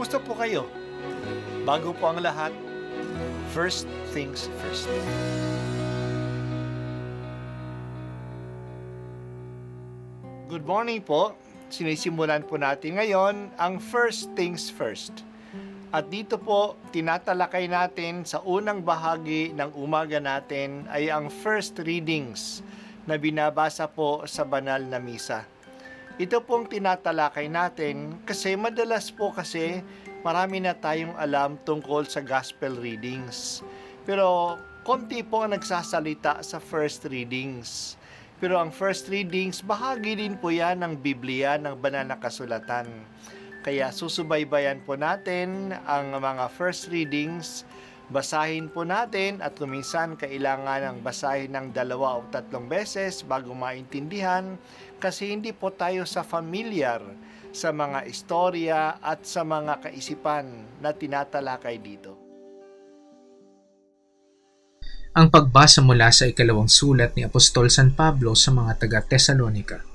Kumusta po kayo? Bago po ang lahat, first things first. Good morning po. Sinisimulan po natin ngayon ang first things first. At dito po, tinatalakay natin sa unang bahagi ng umaga natin ay ang first readings na binabasa po sa banal na misa. Ito pong tinatalakay natin kasi madalas po kasi marami na tayong alam tungkol sa gospel readings. Pero konti po ang nagsasalita sa first readings. Pero ang first readings, bahagi din po yan ng Biblia, ng banal na kasulatan. Kaya susubaybayan po natin ang mga first readings, basahin po natin at kuminsan kailangan ng basahin ng 2 o 3 beses bago maintindihan kasi hindi po tayo familiar sa mga istorya at sa mga kaisipan na tinatalakay dito. Ang pagbasa mula sa ikalawang sulat ni Apostol San Pablo sa mga taga-Tesalonika.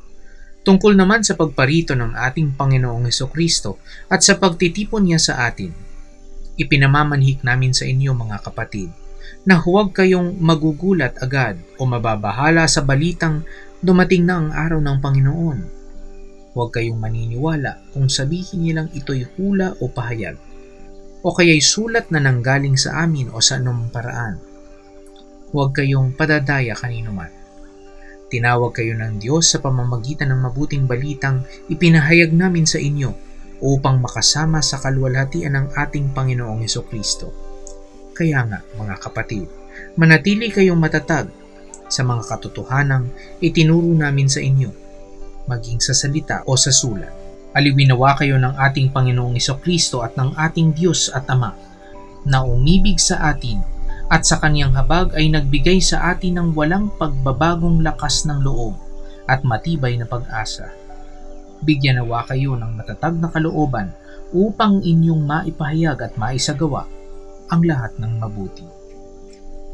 Tungkol naman sa pagparito ng ating Panginoong Hesukristo at sa pagtitipon niya sa atin, ipinamamanhik namin sa inyo mga kapatid, na huwag kayong magugulat agad o mababahala sa balitang dumating na ang araw ng Panginoon. Huwag kayong maniniwala kung sabihin nilang ito'y hula o pahayag, o kaya'y sulat na nanggaling sa amin o sa anumang paraan. Huwag kayong padadaya kanino man. Tinawag kayo ng Diyos sa pamamagitan ng mabuting balitang ipinahayag namin sa inyo upang makasama sa kaluwalhatian ng ating Panginoong Hesukristo. Kaya nga, mga kapatid, manatili kayong matatag sa mga katotohanang itinuro namin sa inyo, maging sa salita o sa sulat. Aliwinawa kayo ng ating Panginoong Hesukristo at ng ating Diyos at Ama, na umibig sa atin at sa kaniyang habag ay nagbigay sa atin ng walang pagbabagong lakas ng loob at matibay na pag-asa. Bigyan nawa kayo ng matatag na kalooban upang inyong maipahayag at maisagawa ang lahat ng mabuti.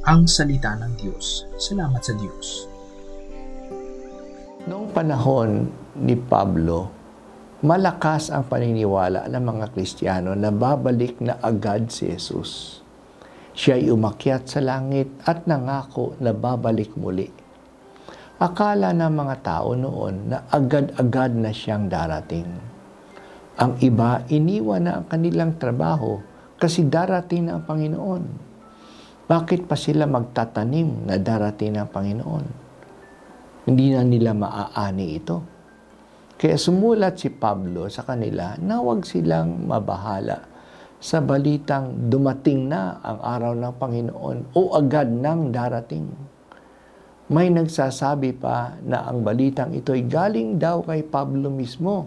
Ang salita ng Diyos. Salamat sa Diyos. Noong panahon ni Pablo, malakas ang paniniwala ng mga Kristiyano na babalik na agad si Jesus. Siya ay umakyat sa langit at nangako na babalik muli. Akala ng mga tao noon na agad-agad na siyang darating. Ang iba, iniwan na ang kanilang trabaho kasi darating na ang Panginoon. Bakit pa sila magtatanim na darating na ang Panginoon? Hindi na nila maaani ito. Kaya sumulat si Pablo sa kanila na huwag silang mabahala sa balitang dumating na ang araw ng Panginoon o agad nang darating. May nagsasabi pa na ang balitang ito ay galing daw kay Pablo mismo.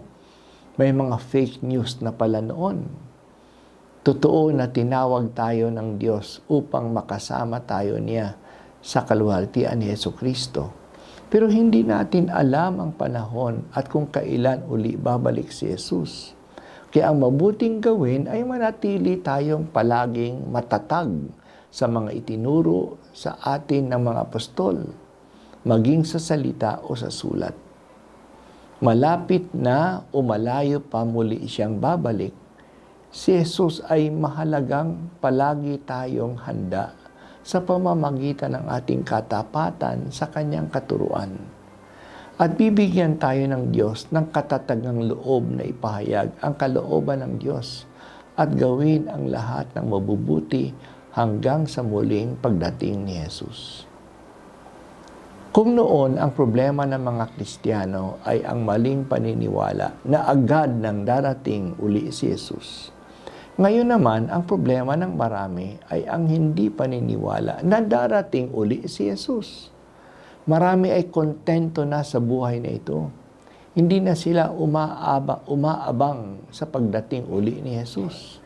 May mga fake news na pala noon. Totoo na tinawag tayo ng Diyos upang makasama tayo niya sa kaluwalhatian ni Hesukristo. Pero hindi natin alam ang panahon at kung kailan uli babalik si Jesus. Kaya ang mabuting gawin ay manatili tayong palaging matatag sa mga itinuro sa atin ng mga apostol, maging sa salita o sa sulat. Malapit na o malayo pa muli siyang babalik, si Jesus ay mahalagang palagi tayong handa sa pamamagitan ng ating katapatan sa kanyang katuruan. At bibigyan tayo ng Diyos ng katatagang loob na ipahayag ang kalooban ng Diyos at gawin ang lahat ng mabubuti hanggang sa muling pagdating ni Jesus. Kung noon ang problema ng mga Kristiyano ay ang maling paniniwala na agad nang darating uli si Jesus, ngayon naman ang problema ng marami ay ang hindi paniniwala na darating uli si Jesus. Marami ay kontento na sa buhay na ito. Hindi na sila umaabang sa pagdating uli ni Jesus.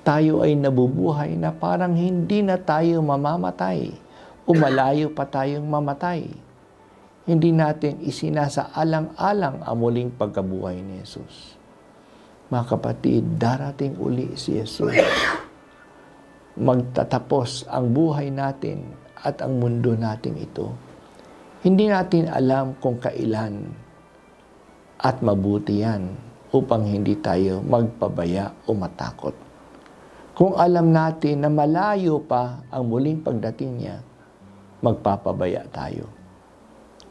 Tayo ay nabubuhay na parang hindi na tayo mamamatay o malayo pa tayong mamatay. Hindi natin isinasaalang-alang ang muling pagkabuhay ni Jesus. Mga kapatid, darating uli si Jesus. Magtatapos ang buhay natin at ang mundo natin ito. Hindi natin alam kung kailan at mabuti yan. upang hindi tayo magpabaya o matakot. Kung alam natin na malayo pa ang muling pagdating niya, magpapabaya tayo.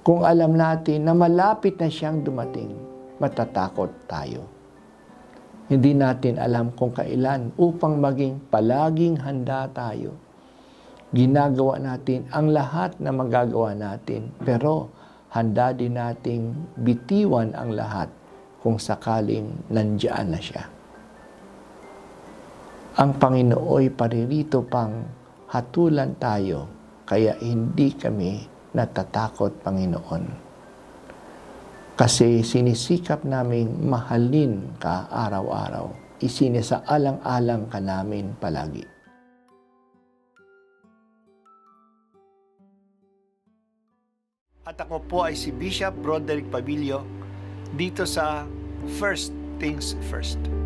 Kung alam natin na malapit na siyang dumating, matatakot tayo. Hindi natin alam kung kailan upang maging palaging handa tayo. Ginagawa natin ang lahat na magagawa natin, pero handa din nating bitiwan ang lahat kung sakaling nandiyan na siya. Ang Panginooy paririto pang hatulan tayo, kaya hindi kami natatakot, Panginoon. Kasi sinisikap naming mahalin ka araw-araw. Isinisaalang-alang ka namin palagi. At ako po ay si Bishop Broderick Pabilio dito sa First Things First.